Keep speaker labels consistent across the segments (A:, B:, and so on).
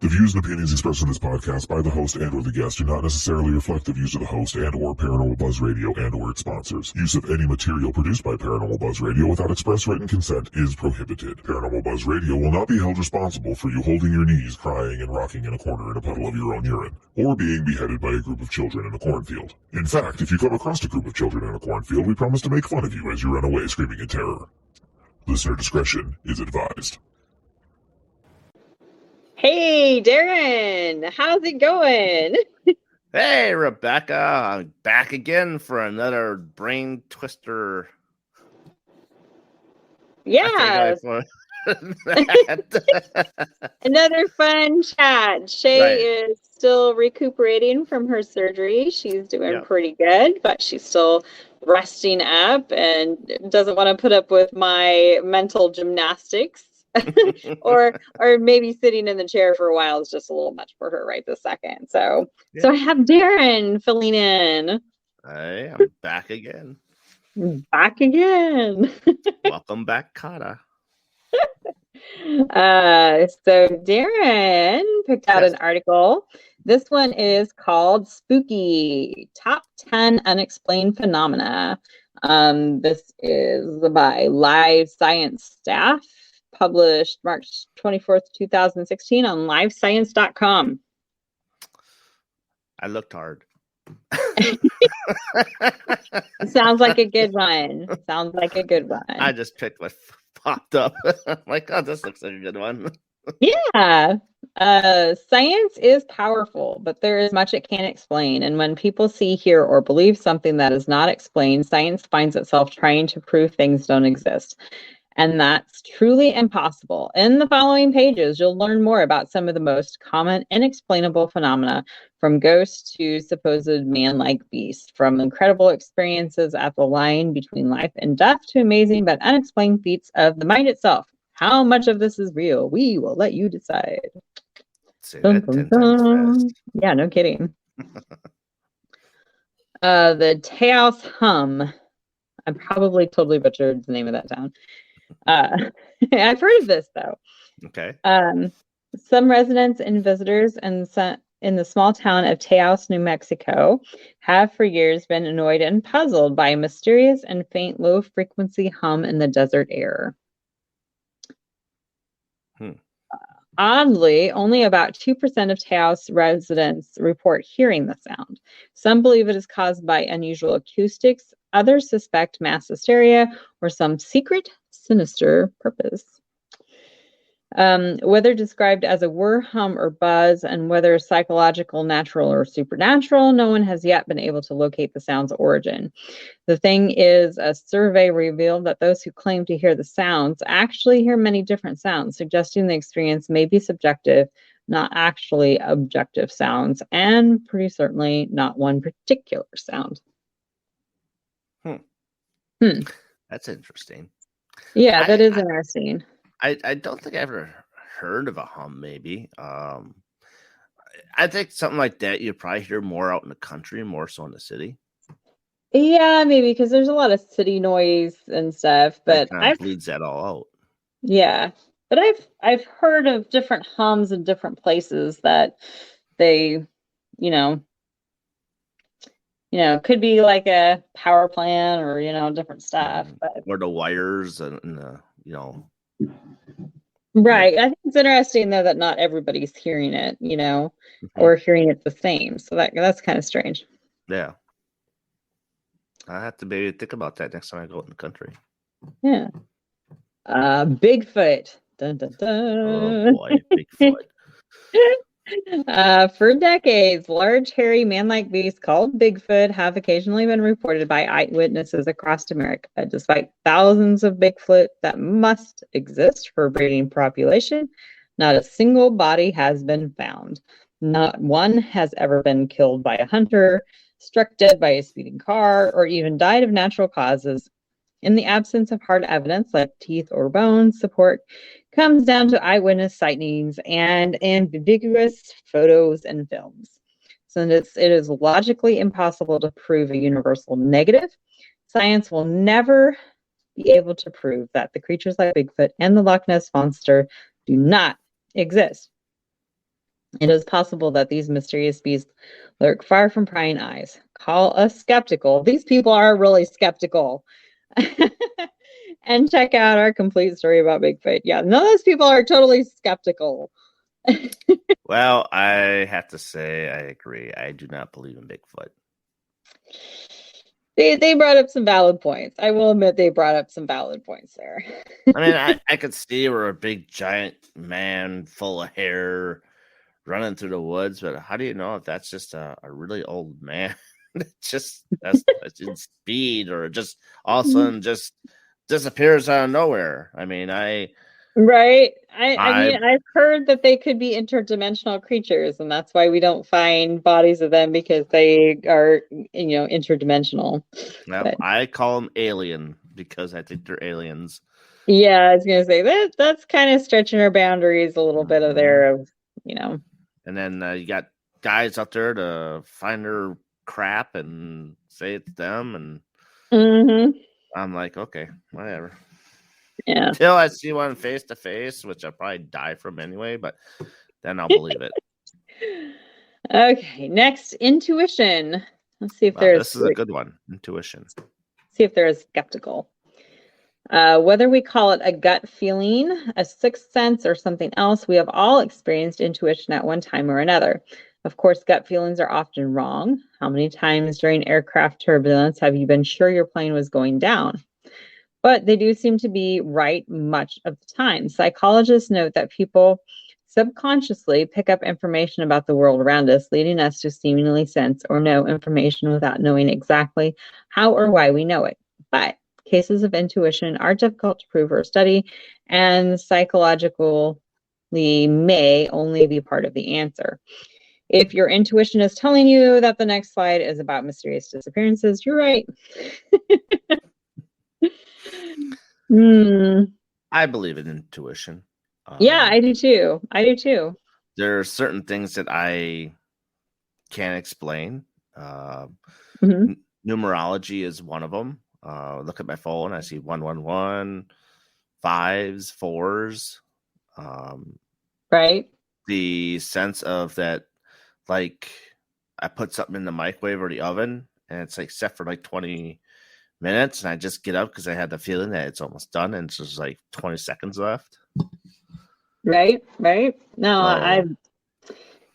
A: The views and opinions expressed in this podcast by the host and or the guest do not necessarily reflect the views of the host and or Paranormal Buzz Radio and or its sponsors. Use of any material produced by Paranormal Buzz Radio without express written consent is prohibited. Paranormal Buzz Radio will not be held responsible for you holding your knees, crying, and rocking in a corner in a puddle of your own urine, or being beheaded by a group of children in a cornfield. In fact, if you come across a group of children in a cornfield, we promise to make fun of you as you run away screaming in terror. Listener discretion is advised.
B: Hey, Darin, how's it going?
C: Hey, Rebecca, I'm back again for another brain twister.
B: Yeah. Another fun chat. Shay is still recuperating from her surgery. She's doing pretty good, but she's still resting up and doesn't want to put up with my mental gymnastics. or maybe sitting in the chair for a while is just a little much for her right this second. So I have Darin filling in.
C: Hey, I'm back again.
B: Back again.
C: Welcome back, Kata.
B: So Darin picked out an article. This one is called Spooky Top 10 Unexplained Phenomena. This is by Live Science Staff. Published March 24th, 2016 on livescience.com.
C: I looked hard.
B: Sounds like a good one.
C: I just picked what popped up. I'm like, oh, this looks like a good one.
B: Yeah. Science is powerful, but there is much it can't explain. And when people see, hear, or believe something that is not explained, science finds itself trying to prove things don't exist. And that's truly impossible. In the following pages, you'll learn more about some of the most common inexplainable phenomena, from ghosts to supposed man-like beasts, from incredible experiences at the line between life and death to amazing but unexplained feats of the mind itself. How much of this is real? We will let you decide.
C: Dun, dun, dun.
B: Yeah, no kidding. The Taos Hum. I probably totally butchered the name of that town. I've heard of this though.
C: Okay.
B: Some residents and visitors in the small town of Taos, New Mexico, have for years been annoyed and puzzled by a mysterious and faint low-frequency hum in the desert air. Oddly, only about 2% of Taos residents report hearing the sound. Some believe it is caused by unusual acoustics. Others suspect mass hysteria or some secret, sinister purpose. Whether described as a whir, hum, or buzz, and whether psychological, natural, or supernatural, no one has yet been able to locate the sound's origin. The thing is, a survey revealed that those who claim to hear the sounds actually hear many different sounds, suggesting the experience may be subjective, not actually objective sounds, and pretty certainly not one particular sound.
C: That's interesting.
B: Yeah, that is interesting.
C: I don't think I ever heard of a hum, maybe. I think something like that you'd probably hear more out in the country, more so in the city.
B: Yeah, maybe because there's a lot of city noise and stuff, but
C: I've bleeds that all out.
B: Yeah, but I've heard of different hums in different places that they, could be like a power plant or different stuff. But
C: or the wires and
B: Right. I think it's interesting though that not everybody's hearing it, or hearing it the same. So that's kind of strange.
C: Yeah. I have to maybe think about that next time I go out in the country.
B: Yeah. Bigfoot. Dun, dun, dun.
C: Oh boy, Bigfoot.
B: For decades, large, hairy, man-like beasts called Bigfoot have occasionally been reported by eyewitnesses across America. Despite thousands of Bigfoot that must exist for a breeding population, not a single body has been found. Not one has ever been killed by a hunter, struck dead by a speeding car, or even died of natural causes. In the absence of hard evidence like teeth or bones, support comes down to eyewitness sightings and ambiguous photos and films. So it is logically impossible to prove a universal negative. Science will never be able to prove that the creatures like Bigfoot and the Loch Ness Monster do not exist. It is possible that these mysterious beasts lurk far from prying eyes. Call us skeptical. These people are really skeptical. And check out our complete story about Bigfoot. Yeah, none of those people are totally skeptical.
C: Well, I have to say I agree. I do not believe in Bigfoot.
B: They brought up some valid points. I will admit they brought up some valid points there.
C: I mean, I could see we're a big giant man full of hair running through the woods, but how do you know if that's just a really old man? that's in speed, or just all of a sudden just disappears out of nowhere. I mean,
B: Right. I mean, I've heard that they could be interdimensional creatures, and that's why we don't find bodies of them, because they are, interdimensional.
C: Well, I call them alien because I think they're aliens.
B: Yeah, I was gonna say that's kind of stretching our boundaries a little bit of there of,
C: And then you got guys out there to find their crap and say it's them, and I'm like, okay, whatever.
B: Yeah.
C: Until I see one face to face, which I'll probably die from anyway, but then I'll believe it.
B: Okay, next, intuition. Let's see if
C: This is a good one. Intuition.
B: See if they're skeptical. Whether we call it a gut feeling, a sixth sense, or something else, we have all experienced intuition at one time or another. Of course, gut feelings are often wrong. How many times during aircraft turbulence have you been sure your plane was going down? But they do seem to be right much of the time. Psychologists note that people subconsciously pick up information about the world around us, leading us to seemingly sense or know information without knowing exactly how or why we know it. But cases of intuition are difficult to prove or study, and psychologically may only be part of the answer. If your intuition is telling you that the next slide is about mysterious disappearances, you're right.
C: I believe in intuition.
B: Yeah, I do too.
C: There are certain things that I can't explain. Numerology is one of them. Look at my phone. I see 111, 5s, 4s.
B: Right.
C: The sense of that, like I put something in the microwave or the oven, and it's like set for like 20 minutes, and I just get up because I had the feeling that it's almost done, and it's just like 20 seconds left.
B: Right. No, like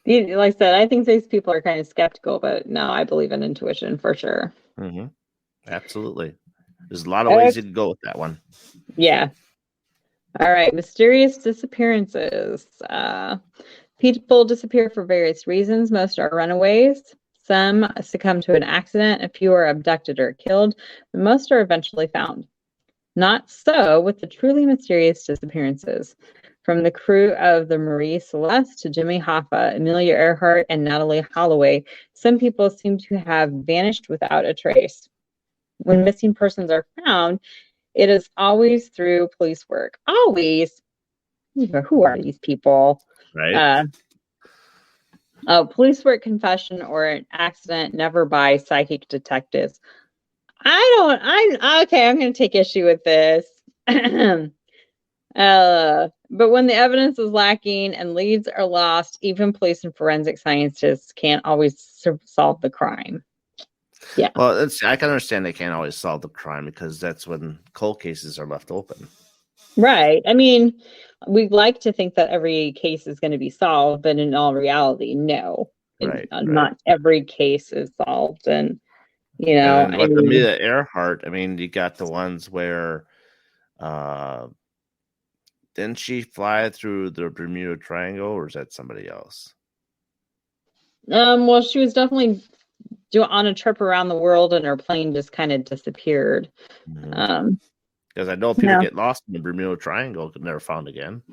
B: I said, I think these people are kind of skeptical, but no, I believe in intuition for sure.
C: Absolutely. There's a lot of ways you can go with that one.
B: Yeah. All right. Mysterious disappearances. People disappear for various reasons. Most are runaways. Some succumb to an accident. A few are abducted or killed, but most are eventually found. Not so with the truly mysterious disappearances. From the crew of the Marie Celeste to Jimmy Hoffa, Amelia Earhart, and Natalie Holloway, some people seem to have vanished without a trace. When missing persons are found, it is always through police work. Always. Who are these people?
C: Right.
B: Police work, confession, or an accident, never by psychic detectives. I'm going to take issue with this. But when the evidence is lacking and leads are lost, even police and forensic scientists can't always solve the crime. Yeah.
C: Well, I can understand they can't always solve the crime, because that's when cold cases are left open.
B: Right. I mean, we'd like to think that every case is going to be solved, but in all reality, no.
C: Right.
B: Not every case is solved. And,
C: Amelia Earhart, I mean, you got the ones where didn't she fly through the Bermuda Triangle, or is that somebody else?
B: Well, she was definitely on a trip around the world, and her plane just kind of disappeared.
C: Because I know people get lost in the Bermuda Triangle and never found again.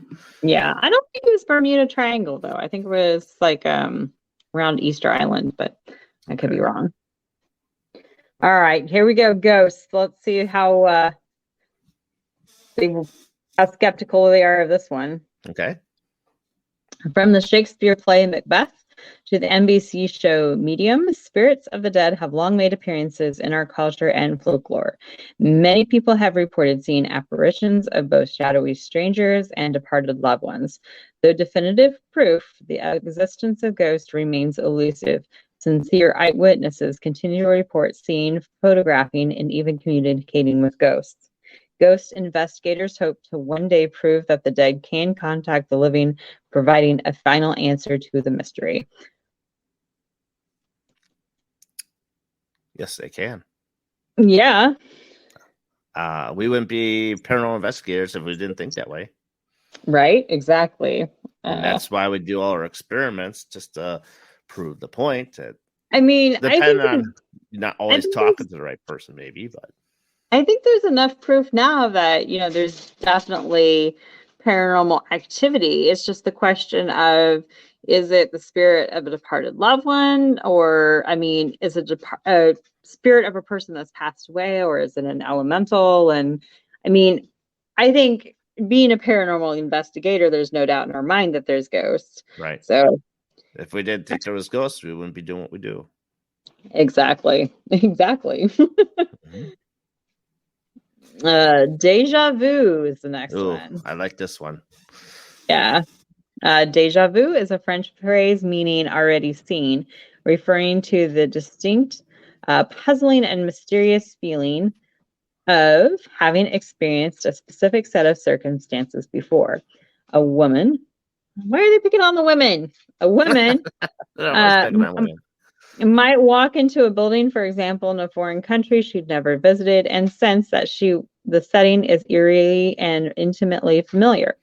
B: Yeah, I don't think it was Bermuda Triangle, though. I think it was like around Easter Island, but I could be wrong. All right, here we go, ghosts. Let's see how skeptical they are of this one.
C: Okay.
B: From the Shakespeare play Macbeth to the NBC show Medium, spirits of the dead have long made appearances in our culture and folklore. Many people have reported seeing apparitions of both shadowy strangers and departed loved ones. Though definitive proof the existence of ghosts remains elusive, sincere eyewitnesses continue to report seeing, photographing, and even communicating with ghosts. Ghost investigators hope to one day prove that the dead can contact the living, providing a final answer to the mystery.
C: Yes, they can.
B: Yeah.
C: We wouldn't be paranormal investigators if we didn't think that way.
B: Right, exactly.
C: And that's why we do all our experiments, just to prove the point. That
B: I mean,
C: depending on not always talking to the right person, maybe, but
B: I think there's enough proof now that, there's definitely paranormal activity. It's just the question of, is it the spirit of a departed loved one? Or, I mean, is it a spirit of a person that's passed away? Or is it an elemental? And I mean, I think being a paranormal investigator, there's no doubt in our mind that there's ghosts.
C: right.
B: So
C: if we didn't think there was ghosts, we wouldn't be doing what we do.
B: Exactly.
C: Mm-hmm.
B: Deja vu is the next one.
C: I like this one.
B: Yeah. Deja vu is a French phrase meaning already seen, referring to the distinct, puzzling, and mysterious feeling of having experienced a specific set of circumstances before. A woman. Why are they picking on the women? A woman might walk into a building, for example, in a foreign country she'd never visited, and sense that the setting is eerily and intimately familiar.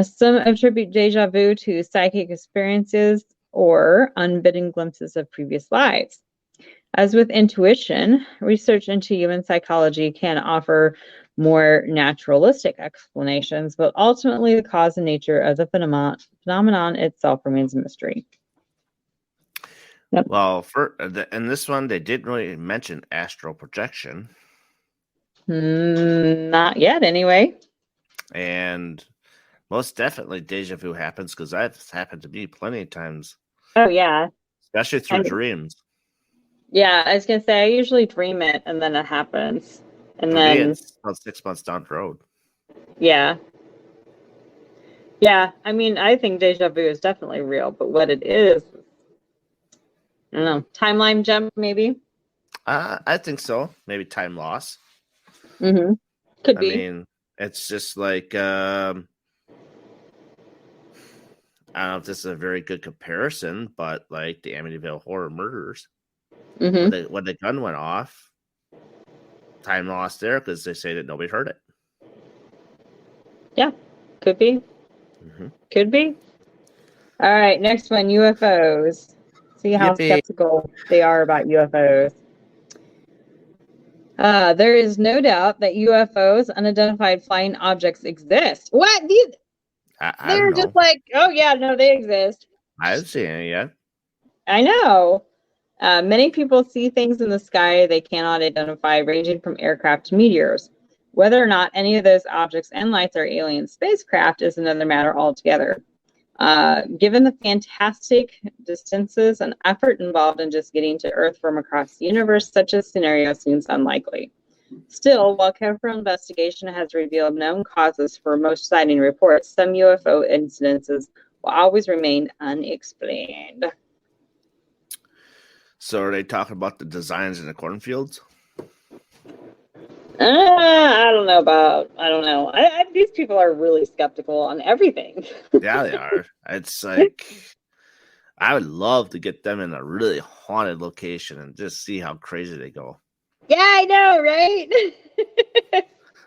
B: Some attribute deja vu to psychic experiences or unbidden glimpses of previous lives. As with intuition, research into human psychology can offer more naturalistic explanations, but ultimately the cause and nature of the phenomenon itself remains a mystery. Yep.
C: Well, in this one, they didn't really mention astral projection.
B: Not yet, anyway.
C: And most definitely deja vu happens, because that's happened to me plenty of times.
B: Oh, yeah.
C: Especially through dreams.
B: Yeah, I was going to say, I usually dream it, and then it happens. And
C: For
B: then
C: me, it's about 6 months down the road.
B: Yeah. Yeah, I mean, I think deja vu is definitely real, but what it is, I don't know, timeline jump, maybe?
C: I think so. Maybe time loss.
B: Mm-hmm. Could be.
C: I mean, it's just like, I don't know if this is a very good comparison, but like the Amityville Horror Murders,
B: Mm-hmm.
C: when the gun went off, time lost there because they say that nobody heard it.
B: Yeah, could be.
C: Mm-hmm.
B: Could be. All right, next one, UFOs. See how skeptical they are about UFOs. There is no doubt that UFOs, unidentified flying objects, exist. What? They're just like, oh yeah, no, they exist.
C: I haven't seen it yet.
B: I know. Many people see things in the sky they cannot identify, ranging from aircraft to meteors. Whether or not any of those objects and lights are alien spacecraft is another matter altogether. Given the fantastic distances and effort involved in just getting to Earth from across the universe, such a scenario seems unlikely. Still, while careful investigation has revealed known causes for most sighting reports, some UFO incidences will always remain unexplained.
C: So are they talking about the designs in the cornfields?
B: I don't know. These people are really skeptical on everything.
C: Yeah, they are. It's like, I would love to get them in a really haunted location and just see how crazy they go.
B: Yeah, I know, right?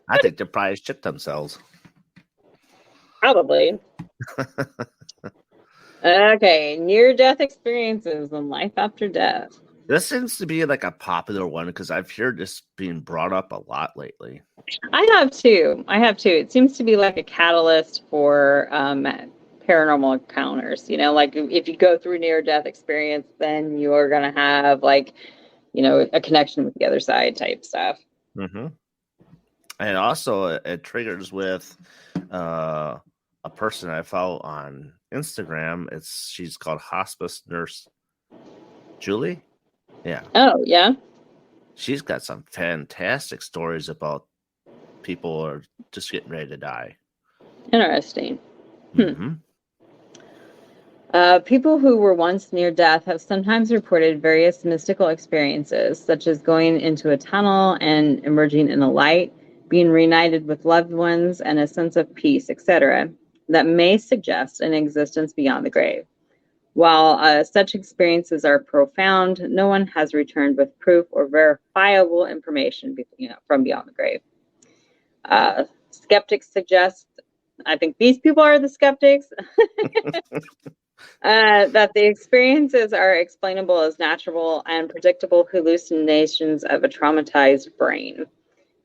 C: I think they probably shit themselves.
B: Probably. Okay, near-death experiences and life after death.
C: This seems to be like a popular one because I've heard this being brought up a lot lately.
B: I have too. It seems to be like a catalyst for paranormal encounters. Like if you go through near-death experience, then you are going to have like, a connection with the other side type stuff.
C: Mm-hmm. And also it triggers with a person I follow on Instagram. She's called Hospice Nurse Julie. Yeah.
B: Oh, yeah.
C: She's got some fantastic stories about people are just getting ready to die.
B: Interesting.
C: Mm-hmm.
B: People who were once near death have sometimes reported various mystical experiences, such as going into a tunnel and emerging in a light, being reunited with loved ones, and a sense of peace, etc., that may suggest an existence beyond the grave. While such experiences are profound, no one has returned with proof or verifiable information, from beyond the grave. Skeptics suggest, I think these people are the skeptics, that the experiences are explainable as natural and predictable hallucinations of a traumatized brain.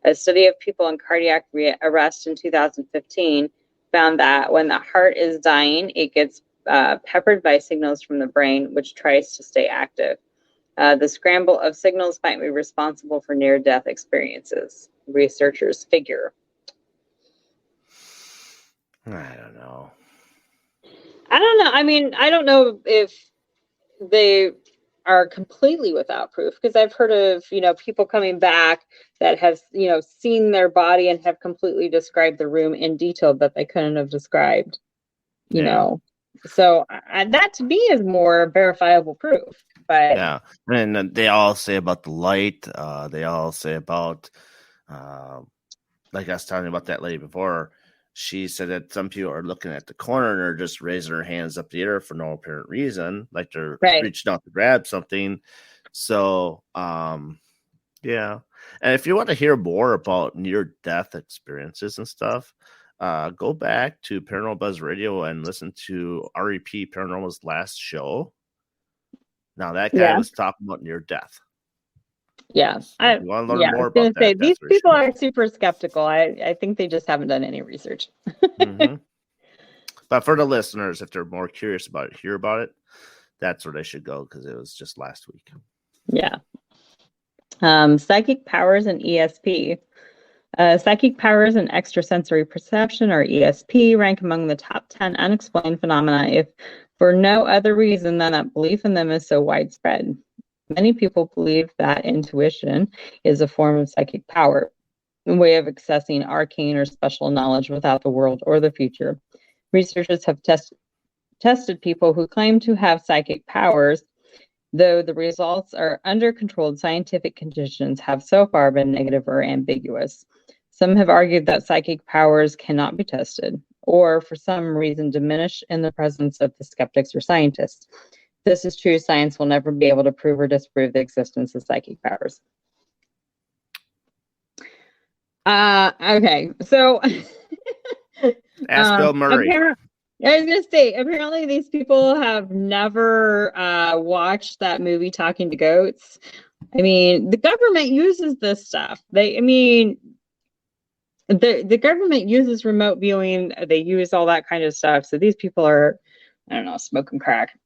B: A study of people in cardiac arrest in 2015 found that when the heart is dying, it gets peppered by signals from the brain, which tries to stay active. The scramble of signals might be responsible for near-death experiences, researchers figure.
C: I don't know.
B: I mean, I don't know if they are completely without proof, because I've heard of, people coming back that have, seen their body and have completely described the room in detail that they couldn't have described, So that to me is more verifiable proof. But
C: yeah, and they all say about the light. They all say about, like I was telling you about that lady before. She said that some people are looking at the corner and are just raising their hands up the air for no apparent reason, like they're reaching out to grab something. So, yeah. And if you want to hear more about near-death experiences and stuff, go back to Paranormal Buzz Radio and listen to REP Paranormal's last show. Now, that guy was talking about near-death.
B: Yeah,
C: so I want to learn more
B: I was
C: about that.
B: These people are super skeptical. I think they just haven't done any research.
C: Mm-hmm. But for the listeners, if they're more curious about it, hear about it, that's where they should go, because it was just last week.
B: Yeah. Psychic powers and ESP. Psychic powers and extrasensory perception, or ESP, rank among the top 10 unexplained phenomena, if for no other reason than that belief in them is so widespread. Many people believe that intuition is a form of psychic power, a way of accessing arcane or special knowledge without the world or the future. Researchers have tested people who claim to have psychic powers, though the results are under controlled scientific conditions have so far been negative or ambiguous. Some have argued that psychic powers cannot be tested, or for some reason diminish in the presence of the skeptics or scientists. If this is true, science will never be able to prove or disprove the existence of psychic powers. Okay, so
C: ask Bill Murray.
B: I was gonna say, apparently these people have never watched that movie Talking to Goats. I mean, the government uses this stuff. The government uses remote viewing. They use all that kind of stuff. So these people are, I don't know, smoking crack.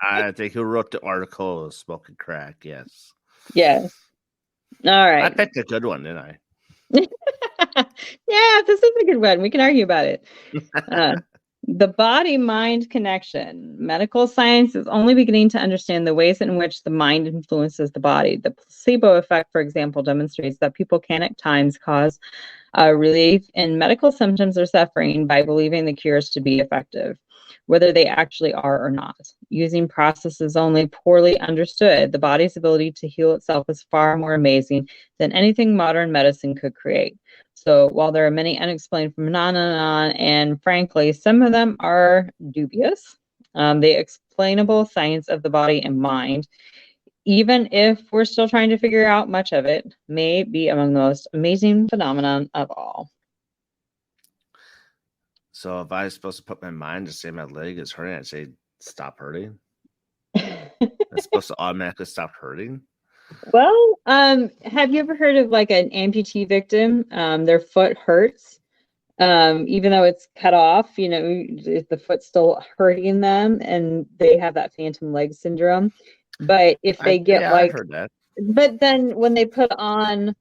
C: I think who wrote the article is smoking crack. Yes.
B: Yes. All right.
C: I picked a good one, didn't I?
B: Yeah, this is a good one. We can argue about it. The body-mind connection. Medical science is only beginning to understand the ways in which the mind influences the body. The placebo effect, for example, demonstrates that people can at times cause relief in medical symptoms or suffering by believing the cures to be effective, whether they actually are or not. Using processes only poorly understood, the body's ability to heal itself is far more amazing than anything modern medicine could create. So while there are many unexplained phenomena, and frankly, some of them are dubious, the explainable science of the body and mind, even if we're still trying to figure out much of it, may be among the most amazing phenomenon of all.
C: So if I was supposed to put my mind to say my leg is hurting, I'd say stop hurting. It's supposed to automatically stop hurting.
B: Well, have you ever heard of like an amputee victim? Their foot hurts, even though it's cut off. The foot's still hurting them, and they have that phantom leg syndrome. But if they get
C: I've heard that.
B: But then when they put on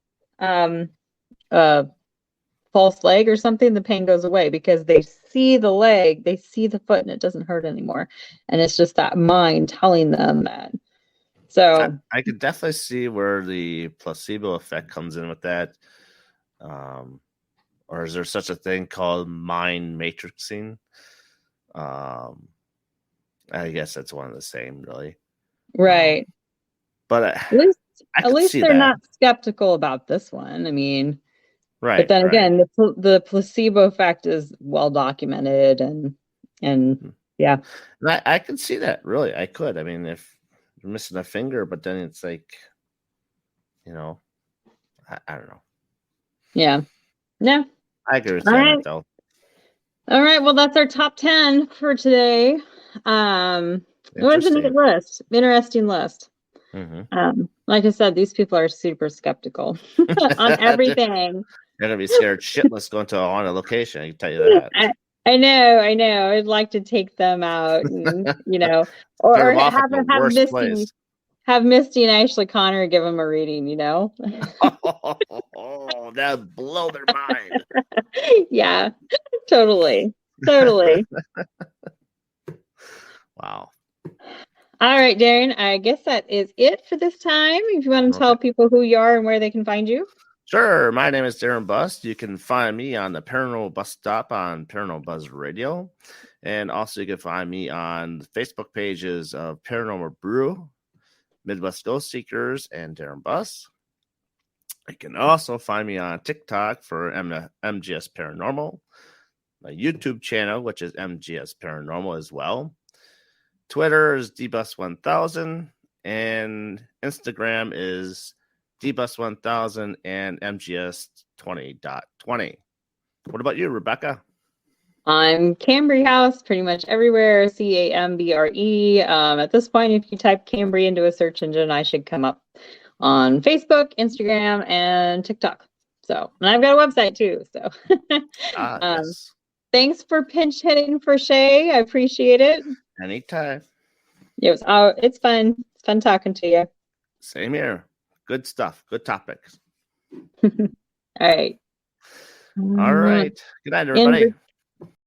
B: false leg or something, the pain goes away because they see the leg, they see the foot, and it doesn't hurt anymore. And it's just that mind telling them that. So
C: I could definitely see where the placebo effect comes in with that. Or is there such a thing called mind matrixing? I guess that's one of the same, really.
B: Right.
C: But
B: At
C: could
B: least
C: see
B: they're
C: that.
B: not skeptical about this one. I mean,
C: Right.
B: but then
C: right.
B: again, the placebo effect is well documented, and yeah.
C: And I could see that, really. I could. I mean, if you're missing a finger, but then it's like, I don't know.
B: Yeah. Yeah.
C: I agree with
B: All
C: you on
B: right.
C: that, though.
B: All right. Well, that's our top 10 for today. It was a neat list. Interesting list. Like I said, these people are super skeptical on everything.
C: They're gonna be scared shitless going to a haunted location. I can tell you that.
B: I know. I'd like to take them out, and or
C: them off at
B: have
C: the
B: have
C: worst
B: Misty
C: place.
B: have Misty and Ashley Connor give them a reading.
C: Oh, that'd blow their mind.
B: Yeah, totally.
C: Wow.
B: All right, Darin, I guess that is it for this time. If you want to tell people who you are and where they can find you.
C: Sure. My name is Darin Buss. You can find me on the Paranormal Bus Stop on Paranormal Buzz Radio. And also you can find me on the Facebook pages of Paranormal Brew, Midwest Ghost Seekers, and Darin Buss. You can also find me on TikTok for MGS Paranormal, my YouTube channel, which is MGS Paranormal as well. Twitter is dbus1000, and Instagram is dbus1000 and mgs20.20. What about you, Rebecca?
B: I'm Cambry House, pretty much everywhere, CAMBRE. At this point, if you type Cambry into a search engine, I should come up on Facebook, Instagram, and TikTok. So, and I've got a website too. So,
C: Yes.
B: Thanks for pinch hitting for Shay. I appreciate it.
C: Anytime.
B: It's fun. It's fun talking to you.
C: Same here. Good stuff. Good topics.
B: All right.
C: All right. Good night, everybody.